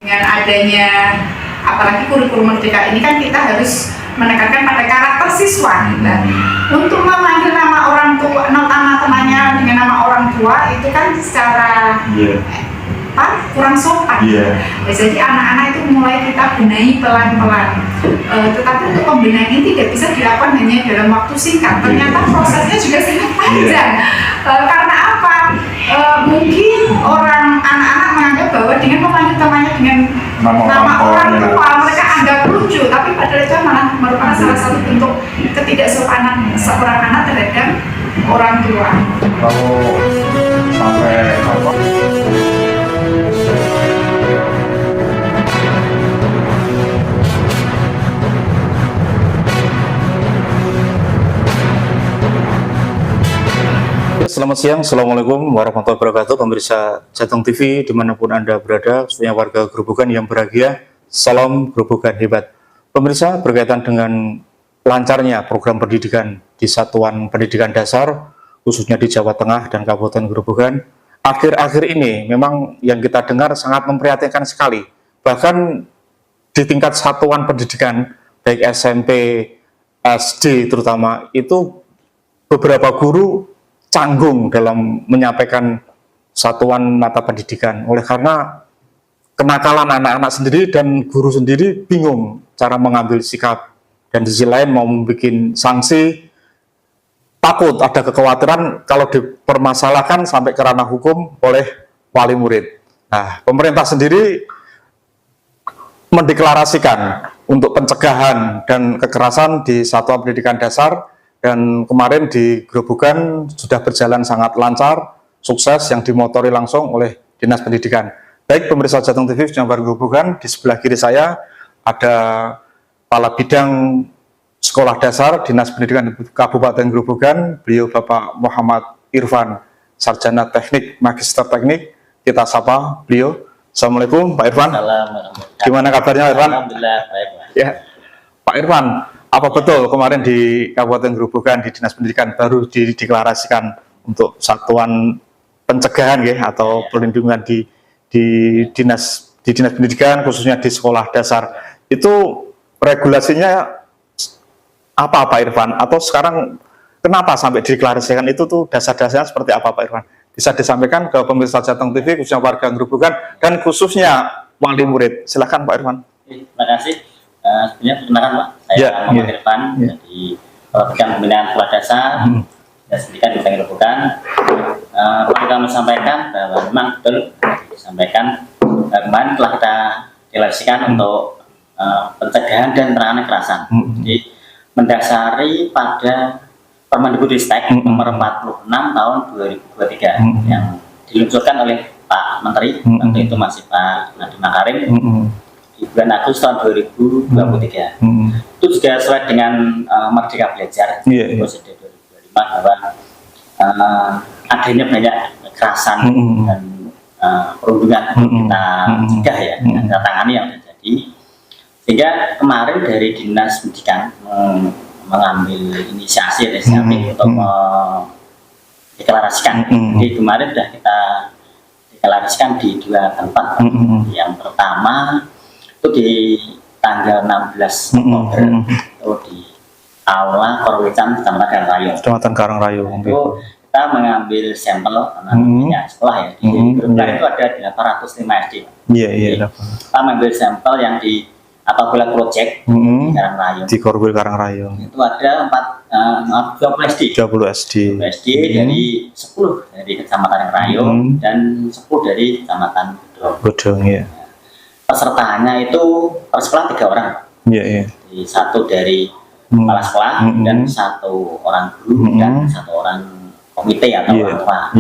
Dengan adanya apalagi kurikulum merdeka ini kan kita harus menekankan pada karakter siswa. Nah, untuk memanggil nama orang tua, nama temannya dengan nama orang tua itu kan secara kurang sopan. Nah, jadi anak-anak itu mulai kita benahi pelan-pelan. Tetapi untuk pembenahan ini tidak bisa dilakukan hanya dalam waktu singkat. Ternyata prosesnya juga sangat panjang. Karena apa? Mungkin anak-anak menganggap bahwa dengan memanggil temannya dengan nama orang tua mereka anggap lucu, tapi padahal itu malah merupakan salah satu bentuk ketidaksopanan seorang anak terhadap orang tua. Kalau sampai apa? Selamat siang, Assalamualaikum warahmatullahi wabarakatuh. Pemirsa Jateng TV dimanapun Anda berada, khususnya warga Grobogan yang berbahagia, salam Grobogan hebat. Pemirsa, berkaitan dengan lancarnya program pendidikan di Satuan Pendidikan Dasar, khususnya di Jawa Tengah dan Kabupaten Grobogan, akhir-akhir ini memang yang kita dengar sangat memprihatinkan sekali. Bahkan di tingkat satuan pendidikan, baik SMP, SD terutama, itu beberapa guru canggung dalam menyampaikan satuan mata pendidikan. Oleh karena kenakalan anak-anak sendiri dan guru sendiri bingung cara mengambil sikap. Dan di sisi lain mau membuat sanksi, takut ada kekhawatiran kalau dipermasalahkan sampai ke ranah hukum oleh wali murid. Nah, pemerintah sendiri mendeklarasikan untuk pencegahan dan kekerasan di satuan pendidikan dasar. Dan kemarin di Grobogan sudah berjalan sangat lancar, sukses yang dimotori langsung oleh Dinas Pendidikan. Baik pemirsa Jateng TV yang baru Grobogan, di sebelah kiri saya ada Kepala Bidang Sekolah Dasar Dinas Pendidikan Kabupaten Grobogan, beliau Bapak Muhammad Irfan, Sarjana Teknik, Magister Teknik. Kita sapa beliau. Assalamualaikum Pak Irfan. Gimana kabarnya Irfan? Alhamdulillah baik. Ya, Pak Irfan. Apa betul kemarin di Kabupaten Grobogan di Dinas Pendidikan baru dideklarasikan untuk satuan pencegahan ya atau perlindungan di dinas pendidikan khususnya di sekolah dasar, itu regulasinya apa Pak Irfan, atau sekarang kenapa sampai dideklarasikan itu tuh dasar-dasarnya seperti apa Pak Irfan? Bisa disampaikan ke pemirsa Jateng TV khususnya warga Grobogan dan khususnya wali murid. Silakan Pak Irfan. Terima kasih. Sebenarnya perkenalkan Pak, saya Muhammad Irfan dari Bidang Pembinaan Sekolah Dasar dan Pendidikan di Grobogan. Perlu kami sampaikan bahwa memang betul disampaikan kemarin telah kita deklarasikan untuk pencegahan dan penanganan kekerasan. Jadi mendasari pada Permendikbudristek nomor 46 tahun 2023 yang diluncurkan oleh Pak Menteri, waktu itu masih Pak Nadiem Makarim, di bulan Agustus tahun 2023. Itu juga sesuai dengan Merdeka Belajar Presiden 2025 bahwa adanya banyak kekerasan dan perundungan kita cegah ya, kita tangani yang terjadi. Sehingga kemarin dari Dinas Pendidikan mengambil inisiasi untuk mendeklarasikan. Jadi kemarin sudah kita deklarasikan di dua tempat. Yang pertama itu di tanggal 16 Oktober itu di Aula Korwican, Kecamatan Karangrayo. Itu kita mengambil sampel sekolah ya. Di Grobogan itu ada 805 SD. Kita mengambil sampel yang di apabila project di Karangrayo. Di Korwil Karangrayo. Itu ada 20 SD. 20 SD dari 10 dari Kecamatan Karangrayo dan 10 dari Kecamatan Godong. Pesertanya itu per sekolah 3 orang. Jadi satu dari kepala sekolah dan satu orang guru dan satu orang komite atau orang tua.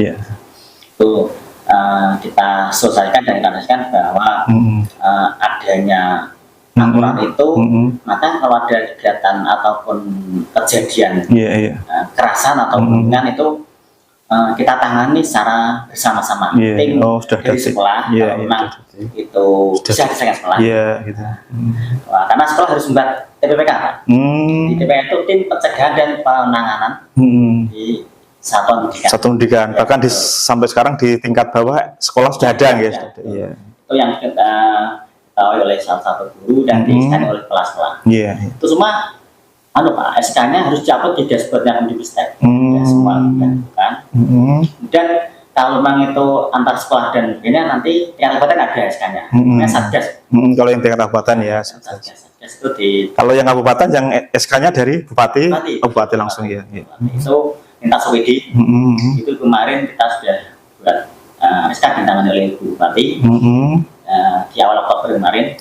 Itu kita selesaikan dan kita bahwa adanya aturan itu, maka kalau ada kegiatan ataupun kejadian kekerasan atau perundungan itu kita tangani secara bersama-sama. Tim dari sekolah, memang itu bisa diselesaikan sekolah. Karena sekolah harus membuat TPPK, Pak. Di TPPK itu tim pencegahan dan penanganan di satuan pendidikan. Bahkan sampai sekarang di tingkat bawah sekolah sudah ada, Itu yang diketahui oleh salah satu guru dan di-scan oleh kelas-kelas. Itu semua Pak, SK-nya harus dicabut di dashboardnya Kemdikbudristek. Ya, semua kan. Dan kalau memang itu antar sekolah dan ini nanti tingkat kabupaten ada SK-nya. Satgas. Kalau yang tingkat kabupaten ya. Satgas itu di. Kalau yang kabupaten yang SK-nya dari bupati. Bupati langsung ya. Itu minta Swedi. Itu kemarin kita sudah buat SK ditangani oleh Bupati. Di awal Oktober kemarin.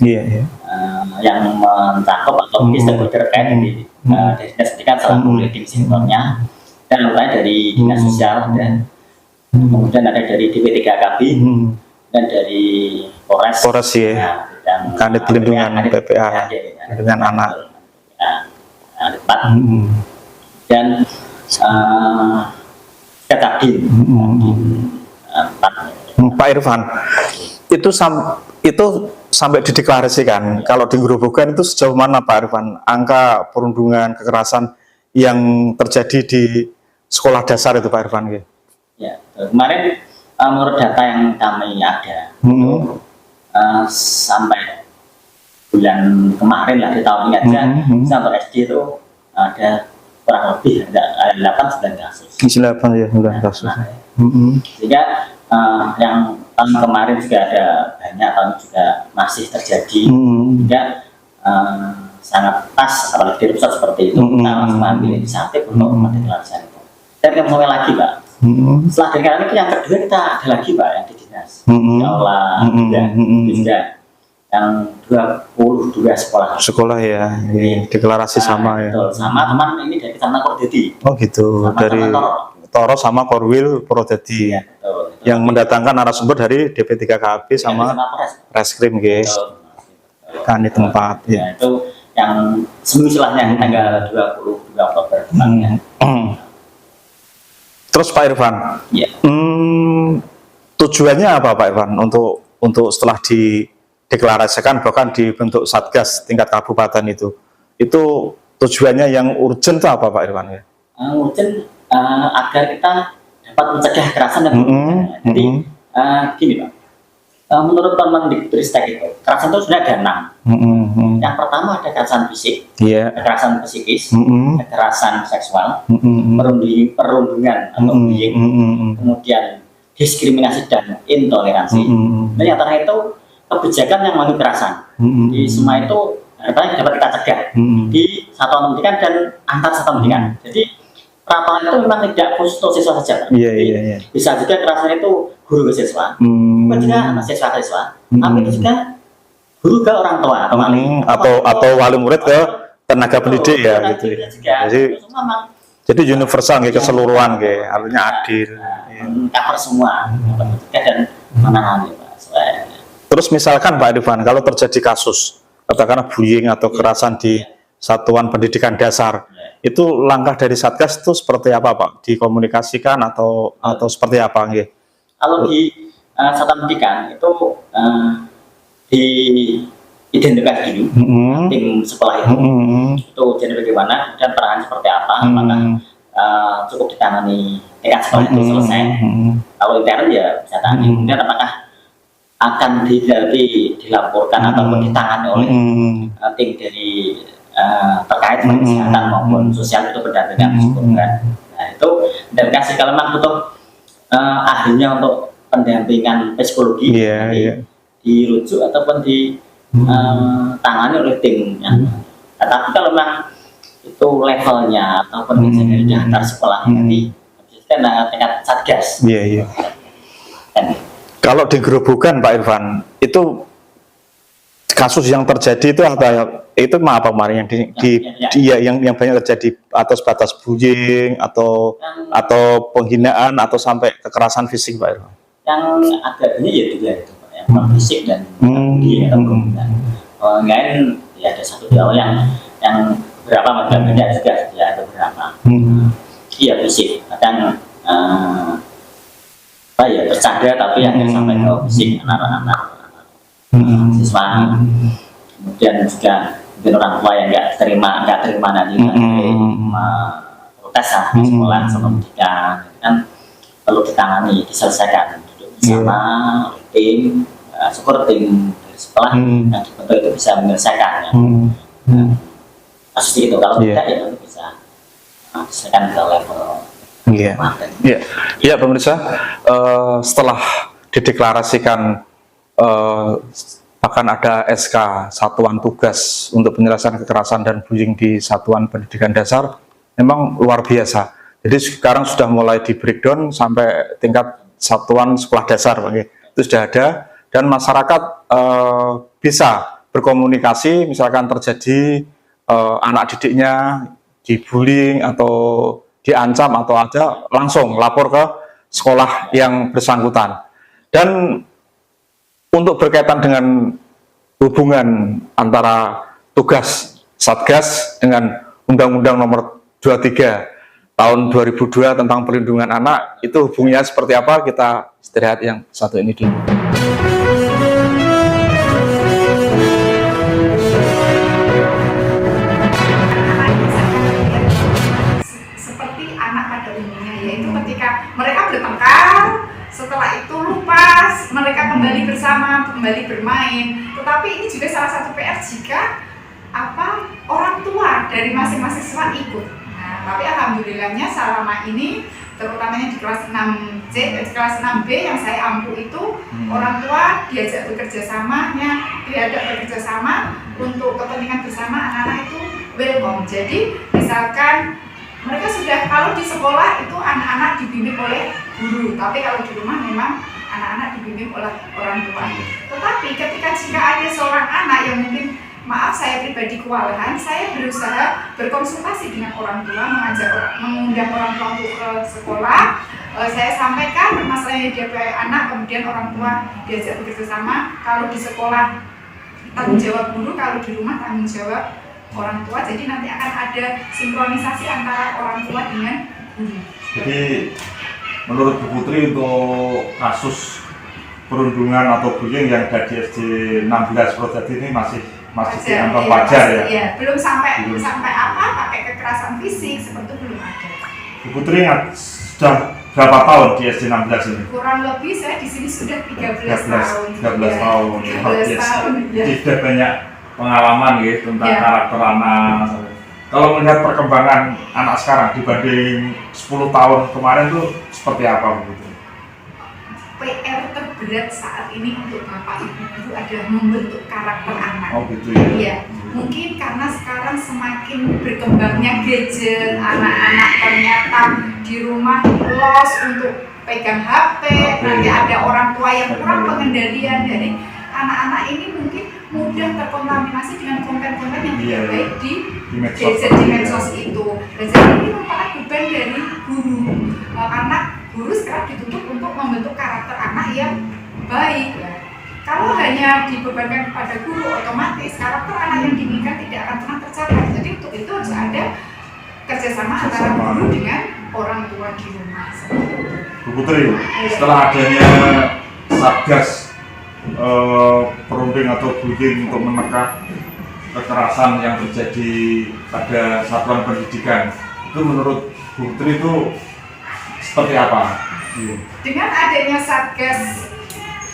Yang mencakup atau stakeholder terkait dari dinas pendidikan selaku leading sektornya dan lain dari dinas sosial dan kemudian ada dari DP3KB dan dari Polres ya, Kanit Pelindungan PPA dengan anak dan Kadin Pak Irfan itu sampai dideklarasikan kalau di Grobogan itu sejauh mana Pak Irfan angka perundungan kekerasan yang terjadi di sekolah dasar itu Pak Irfan? Ya, kemarin menurut data yang kami ada sampai bulan kemarin lah di tahun ini aja sampai SD itu ada kurang lebih ada 8-9 kasus. 9 kasus. Sehingga yang tahun kemarin juga ada banyak, tahun juga masih terjadi. Sehingga sangat pas apalagi di pusat seperti itu kita langsung ambil inisiatif untuk mendeklarasikan itu. Dan kemudian lagi Pak, setelah deklarasi itu yang kedua kita ada lagi Pak yang di dinas. Ya Allah, juga yang 22 sekolah ya, deklarasi sama ya. Betul, sama teman ini dari Kecamatan Purwodadi. Oh gitu, sama dari Toro sama Korwil Purwodadi. Ya, yang mendatangkan narasumber dari DP3KB sama Reskrim guys. Kan di tempat ya. Itu yang semisahnya tanggal 22 Oktober depannya. Terus Pak Irfan, tujuannya apa Pak Irfan untuk setelah dideklarasikan bahkan dibentuk Satgas tingkat kabupaten itu tujuannya yang urgent itu apa Pak Irfan? Urgent agar kita dapat mencegah kekerasan dan jadi gini Pak, menurut teman-teman di Kemdikbudristek itu kekerasan itu sebenarnya ada 6. Yang pertama ada kekerasan fisik, kekerasan psikis, kekerasan seksual, perundungan atau bullying, kemudian diskriminasi dan intoleransi. Dan yang terakhir itu kebijakan yang mengandung kekerasan. Di semua itu dapat kita cegah di satuan pendidikan dan antar satuan pendidikan. Jadi peraturan itu memang tidak khusus untuk siswa saja. Bisa juga kekerasan itu guru ke siswa, bukan juga anak siswa ke siswa, tapi itu juga guru ke orang tua atau wali murid ke tenaga pendidik ya gitu. Jadi universal ke keseluruhan artinya adil. Cover semua dan menangani Pak. Terus misalkan Pak Irfan kalau terjadi kasus katakanlah bullying atau kekerasan di satuan pendidikan dasar, itu langkah dari Satgas itu seperti apa Pak? Dikomunikasikan atau seperti apa? Kalau di satuan pendidikan itu diidentifikasi dulu tim sekolah itu jadi bagaimana dan perangan seperti apa, apakah cukup ditangani tingkat sekolah itu selesai. Kalau intern ya bisa tangani, kemudian apakah akan dilaporkan ataupun ditangani oleh tim dari terkait dengan kesehatan maupun sosial itu berdampingan psikologan. Nah itu dan kasih kalau memang butuh ahlinya untuk pendampingan psikologi dirujuk ataupun ditangani oleh timnya. Tapi kalau memang itu levelnya ataupun dari antar sekolah nanti kan tingkat Satgas. Kalau di Grobogan Pak Irfan itu kasus yang terjadi itu apa ya? Itu apa kemarin yang banyak terjadi atau sebatas bullying atau penghinaan atau sampai kekerasan fisik Pak Irfan? Yang agak banyak ya juga itu Pak, yang fisik dan bullying atau penghinaan. Lain ya ada satu di awal yang berapa macam banyak juga ya ada beberapa. Iya fisik kadang bercanda tapi yang sampai ke fisik anak-anak siswa. Kemudian juga mungkin orang tua yang nggak terima nanti protes lah sekolah sama pendidikan kan perlu ditangani diselesaikan duduk bersama tim syukur tim dari sekolah yang dibentuk itu bisa menyelesaikan ya. Kasus itu kalau tidak ya nanti bisa diselesaikan ke level Iya, pemirsa, setelah dideklarasikan bahkan ada SK Satuan Tugas untuk penyelesaian kekerasan dan bullying di Satuan Pendidikan Dasar, memang luar biasa. Jadi sekarang sudah mulai di breakdown sampai tingkat satuan sekolah dasar, itu sudah ada, dan masyarakat bisa berkomunikasi, misalkan terjadi anak didiknya dibullying atau diancam atau ada, langsung lapor ke sekolah yang bersangkutan. Dan untuk berkaitan dengan hubungan antara tugas Satgas dengan Undang-Undang Nomor 23 tahun 2002 tentang perlindungan anak, itu hubungannya seperti apa? Kita istirahat yang satu ini dulu. Seperti anak pada umumnya, yaitu ketika mereka bertengkar, setelah itu lupa, mereka kembali bersama, kembali bermain. Tetapi ini juga salah satu PR jika orang tua dari masing-masing siswa ikut. Nah, tapi alhamdulillahnya selama ini, terutamanya di kelas 6C, kelas 6B yang saya ampu itu, orang tua diajak bekerja sama untuk kepentingan bersama anak-anak itu welcome. Jadi misalkan mereka sudah, kalau di sekolah itu anak-anak dibimbing oleh guru, tapi kalau di rumah memang anak-anak dibimbing oleh orang tua. Tetapi ketika jika ada seorang anak yang mungkin, maaf saya pribadi kewalahan, saya berusaha berkonsultasi dengan orang tua, mengundang orang tua untuk ke sekolah. Saya sampaikan permasalahan yang dihadapi anak, kemudian orang tua diajak bekerja sama. Kalau di sekolah tanggung jawab guru, kalau di rumah tanggung jawab orang tua. Jadi nanti akan ada sinkronisasi antara orang tua dengan guru. Jadi menurut Bu Putri untuk kasus perundungan atau bullying yang ada di SD 16 Projati ini masih dianggap wajar ya? Iya, belum sampai pakai kekerasan fisik seperti itu belum ada. Bu Putri sudah berapa tahun di SD 16 ini? Kurang lebih saya di sini sudah 13 tahun. 13 tahun. 13 tahun. Jadi sudah banyak pengalaman gitu tentang karakter anak. Kalau melihat perkembangan anak sekarang dibanding 10 tahun kemarin tuh seperti apa Bu Putri? PR terberat saat ini untuk Bapak Ibu guru adalah membentuk karakter anak. Oh gitu ya? Iya, mungkin karena sekarang semakin berkembangnya gadget, anak-anak ternyata di rumah los untuk pegang HP, nanti ada orang tua yang kurang pengendalian dari anak-anak ini mungkin mudah terkontaminasi dengan konten-konten yang tidak baik di gadget, di medsos itu. Dan jadi ini merupakan beban dari guru, karena guru sekarang dituntut untuk membentuk karakter anak yang baik. Kalau hanya dibebankan kepada guru, otomatis karakter anak yang diinginkan tidak akan pernah tercapai. Jadi untuk itu harus ada kerjasama antara guru dengan orang tua di rumah. Bu Putri, setelah adanya Satgas perunding atau bullying untuk menekan kekerasan yang terjadi pada satuan pendidikan, itu menurut Bu Putri itu seperti apa? Dengan adanya Satgas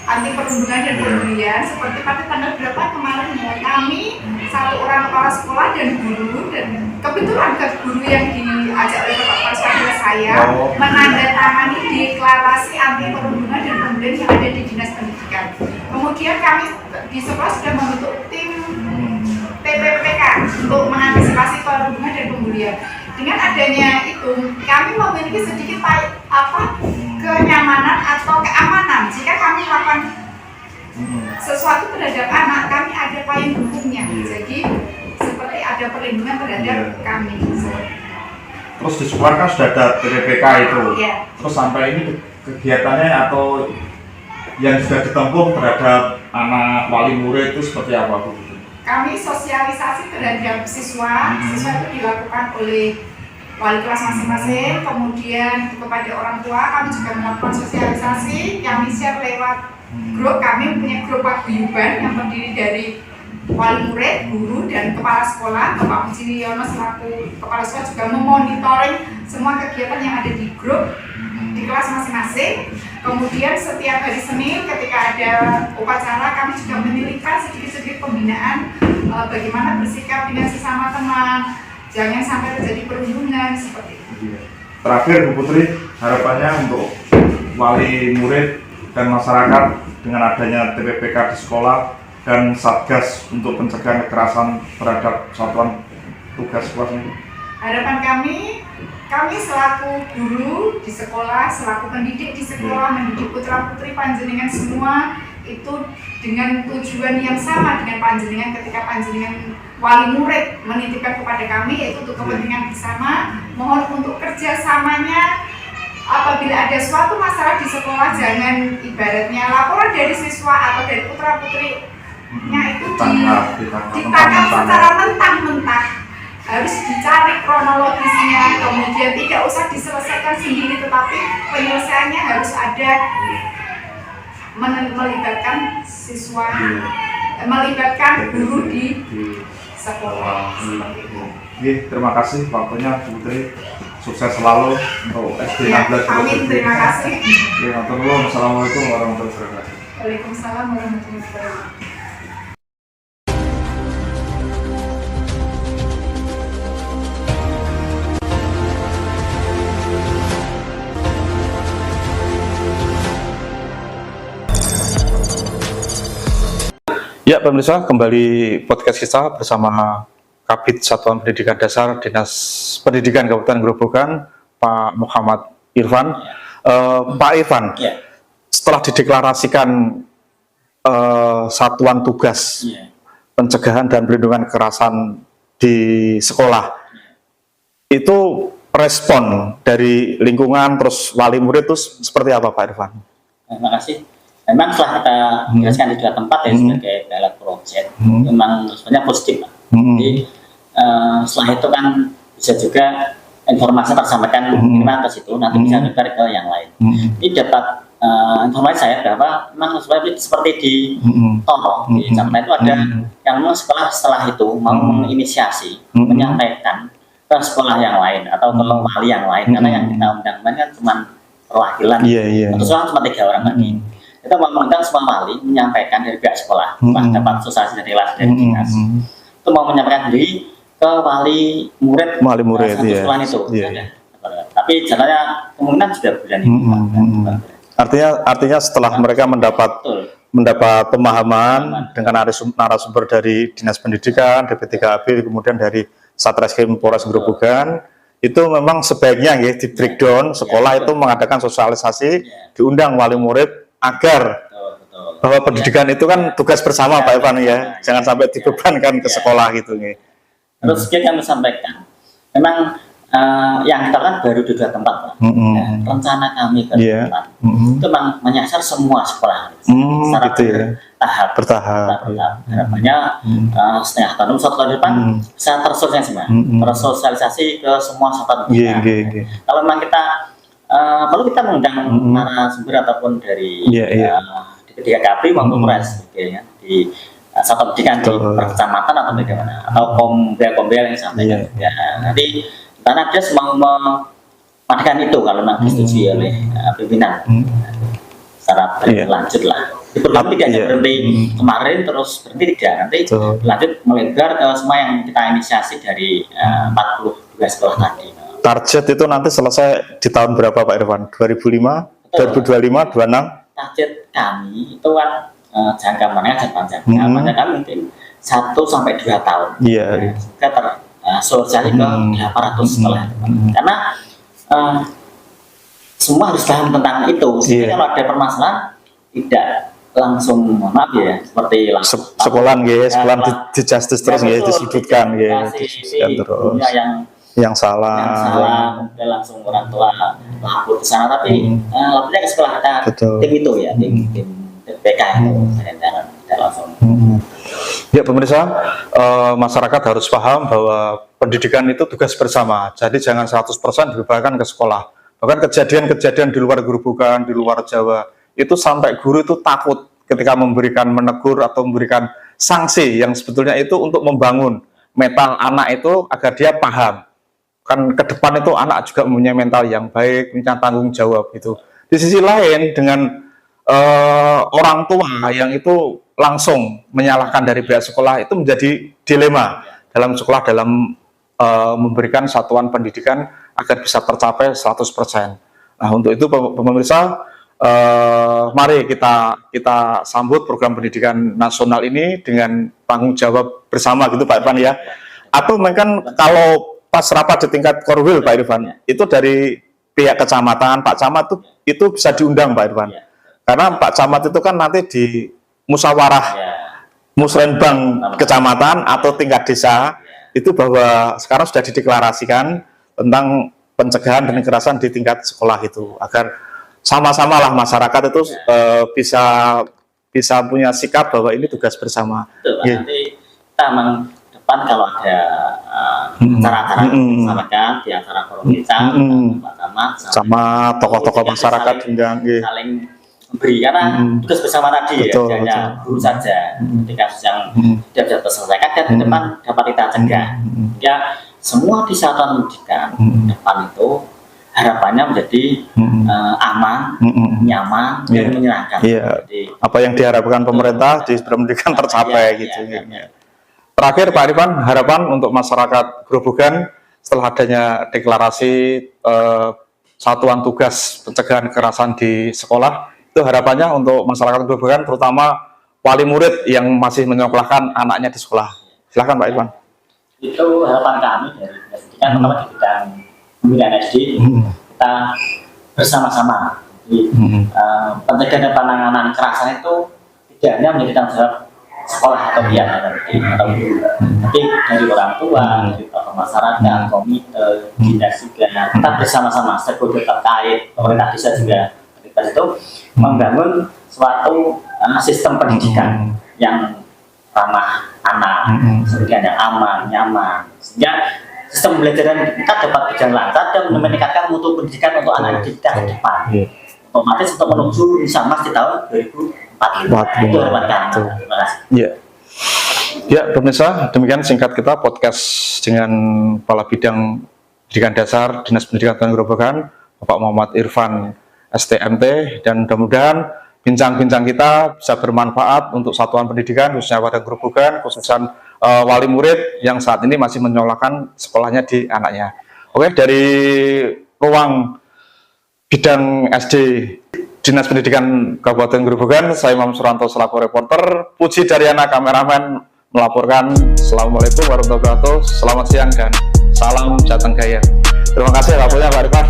anti perundungan dan pemberian, seperti pada tanggal berapa kemarin ya, kami satu orang kepala sekolah dan guru, dan kebetulan guru yang diajak oleh Bapak Kepala saya menandatangani deklarasi anti perundungan dan pemberian yang ada di Dinas Pendidikan. Kemudian kami di sekolah sudah membentuk tim TPPK untuk mengantisipasi perundungan dan pemberian. Dengan adanya itu, kami memiliki sedikit kenyamanan atau keamanan. Jika kami melakukan sesuatu terhadap anak, kami ada payung hukumnya. Jadi seperti ada perlindungan terhadap kami. Terus di sekolah kan sudah ada TPPK itu. Terus sampai ini kegiatannya atau yang sudah ditempuh terhadap anak wali murid itu seperti apa Bu? Kami sosialisasi terhadap siswa itu dilakukan oleh wali kelas masing-masing, kemudian kepada orang tua kami juga melakukan sosialisasi, kami share lewat grup. Kami punya grup paguyuban yang terdiri dari wali murid, guru, dan kepala sekolah. Bapak Mujiriono selaku kepala sekolah juga memonitoring semua kegiatan yang ada di grup di kelas masing-masing. Kemudian setiap hari Senin ketika ada upacara kami juga menyelipkan sedikit-sedikit pembinaan bagaimana bersikap dengan sesama teman, jangan sampai terjadi perundungan seperti itu. Terakhir Bu Putri, harapannya untuk wali murid dan masyarakat dengan adanya TPPK di sekolah dan Satgas untuk pencegahan kekerasan terhadap satuan tugas sekolah ini. Harapan kami selaku guru di sekolah, selaku pendidik di sekolah, mendidik putra putri panjenengan semua itu dengan tujuan yang sama dengan panjenengan ketika panjenengan wali murid menitipkan kepada kami, yaitu untuk kepentingan bersama. Mohon untuk kerjasamanya apabila ada suatu masalah di sekolah, jangan ibaratnya laporan dari siswa atau dari putra putrinya itu ditangkap secara mentah-mentah, harus dicari kronologisnya, kemudian tidak usah diselesaikan sendiri, tetapi penyelesaiannya harus ada melibatkan siswa, melibatkan guru di sekolah. Terima kasih waktunya Bu Putri. Sukses selalu untuk SD 16. Amin, terima kasih. Assalamualaikum warahmatullahi wabarakatuh. Waalaikumsalam warahmatullahi wabarakatuh. Ya pemirsa, kembali podcast kita bersama Kabid Satuan Pendidikan Dasar Dinas Pendidikan Kabupaten Grobogan, Pak Muhammad Irfan. Pak Irfan, setelah dideklarasikan satuan tugas pencegahan dan perlindungan kekerasan di sekolah, itu respon dari lingkungan terus wali murid itu seperti apa Pak Irfan? Terima kasih. Memang setelah kita jelaskan di dua tempat ya sebagai pilot project, memang responnya positif. Jadi setelah itu kan bisa juga informasi tersampaikan minimal ke situ, nanti bisa menyebar ke yang lain. Ini dapat informasi saya bahwa memang seperti di Tono, di Jakarta itu ada yang memang setelah itu mau menginisiasi, menyampaikan ke sekolah yang lain atau ke wali yang lain, karena yang kita undang kan cuma perwakilan, atau sekolah cuma 3 orang lagi. Kita mau mengundang semua wali menyampaikan dari pihak sekolah, dapat sosialisasi dari dinas, itu mau menyampaikan diri ke wali murid satu sekolah itu. Tapi jalannya kemungkinan sudah berani. Artinya setelah mereka mendapat pemahaman dengan narasumber dari Dinas Pendidikan, DP3AB, kemudian dari Satreskrim Polres Grobogan, itu memang sebaiknya ya di breakdown sekolah itu mengadakan sosialisasi, diundang wali murid agar bahwa pendidikan itu kan tugas bersama Pak Irfan ya, jangan sampai dibebankan ke sekolah gitu nih. Terus kita sampaikan, memang yang kita kan baru di 2 tempat, Pak. Rencana kami ke tempat itu memang menyasar semua sekolah secara bertahap. Harapannya setengah tahun, 1 tahun depan bisa tersosialisasi ke semua satuan. Kalau memang kita perlu kita mengundang narasumber ataupun dari DPDKP maupun Polres di satuan pendidikan di perkecamatan atau bagaimana, atau kombel yang sampaikan. Nanti karena dia mau memastikan itu kalau memang disetujui oleh pimpinan secara berlanjut lah. Diperlukan tidak berhenti kemarin terus berhenti tidak, nanti lanjut melebar ke semua yang kita inisiasi dari 42 sekolah tadi. Target itu nanti selesai di tahun berapa Pak Irfan? 2005, 2025, 26? Target kami itu kan jangka menengah dan panjang. Panjang kami mungkin 1-2 tahun. Kita tersosialisasi ke 800 sekolah. Karena semua harus paham tentang itu. Jadi kalau ada permasalahan tidak langsung maaf ya, seperti sekolah di justice terus disudutkan terus. Yang salah udah langsung orang tua lapor ke sana, tapi lapornya ke sekolah kita tim itu ya, tim PK itu tidak langsung. Ya pemirsa, masyarakat harus paham bahwa pendidikan itu tugas bersama, jadi jangan 100% dibebankan ke sekolah. Bahkan kejadian-kejadian di luar Grobogan, di luar Jawa itu sampai guru itu takut ketika menegur atau memberikan sanksi yang sebetulnya itu untuk membangun mental anak itu agar dia paham. Kan ke depan itu anak juga mempunyai mental yang baik, punya tanggung jawab gitu. Di sisi lain dengan orang tua yang itu langsung menyalahkan dari pihak sekolah itu menjadi dilema dalam sekolah dalam memberikan satuan pendidikan agar bisa tercapai 100%. Nah, untuk itu pemirsa, mari kita sambut program pendidikan nasional ini dengan tanggung jawab bersama gitu Pak Irfan ya. Atau mungkin kalau pas rapat di tingkat Korwil Pak Irfan, itu dari pihak kecamatan, Pak Camat itu bisa diundang Pak Irfan. Karena Pak Camat itu kan nanti di musyawarah musrenbang kecamatan atau tingkat desa itu bahwa sekarang sudah dideklarasikan tentang pencegahan dan kekerasan di tingkat sekolah itu, agar sama-sama lah masyarakat itu bisa punya sikap bahwa ini tugas bersama. Betul, nanti kita memang depan kalau ada acara-acara masyarakat di antara forum desa, Pak Camat sama tokoh-tokoh masyarakat saling memberi, karena tugas bersama tadi betul, ya, hanya guru saja ketika yang tidak bisa terselesaikan dan di depan dapat kita cegah. Ya, semua di satuan pendidikan depan itu harapannya menjadi aman, nyaman, dan menyenangkan. Iya. Jadi, apa yang diharapkan pemerintah di pendidikan tercapai gitu. Terakhir Pak Irfan, harapan untuk masyarakat Grobogan setelah adanya deklarasi satuan tugas pencegahan kekerasan di sekolah, itu harapannya untuk masyarakat Grobogan, terutama wali murid yang masih menyekolahkan anaknya di sekolah. Silahkan Pak Irfan. Itu harapan kami dari pendidikan, pertama di bidang pembinaan SD, kita bersama-sama. Jadi, pencegahan dan penanganan kekerasan itu tidak hanya menjadi tanggung jawab sekolah atau pihak atau guru, tapi dari orang tua, dari tokoh masyarakat, komite, dinas juga, kita bersama-sama stakeholder terkait, pemerintah desa juga, kita itu membangun suatu sistem pendidikan yang ramah anak, yang aman, nyaman, sehingga sistem pembelajaran kita dapat berjalan lancar dan meningkatkan mutu pendidikan untuk anak kita ke depan. Otomatis untuk menuju bisa emas di tahun 2045. Itu harapan kami. Terima kasih. Ya, pemirsa, demikian singkat kita podcast dengan Kepala Bidang Pendidikan Dasar Dinas Pendidikan Kabupaten Grobogan, Bapak Muhammad Irfan STMT, dan mudah-mudahan bincang-bincang kita bisa bermanfaat untuk satuan pendidikan khususnya pada Grobogan, khususnya wali murid yang saat ini masih menyolahkan sekolahnya di anaknya. Oke, dari ruang bidang SD Dinas Pendidikan Kabupaten Grobogan, saya Imam Suranto selaku reporter, Puji Daryana kameramen melaporkan. Assalamualaikum warahmatullahi wabarakatuh, selamat siang dan salam Jateng Gaya. Terima kasih waktunya Pak Irfan.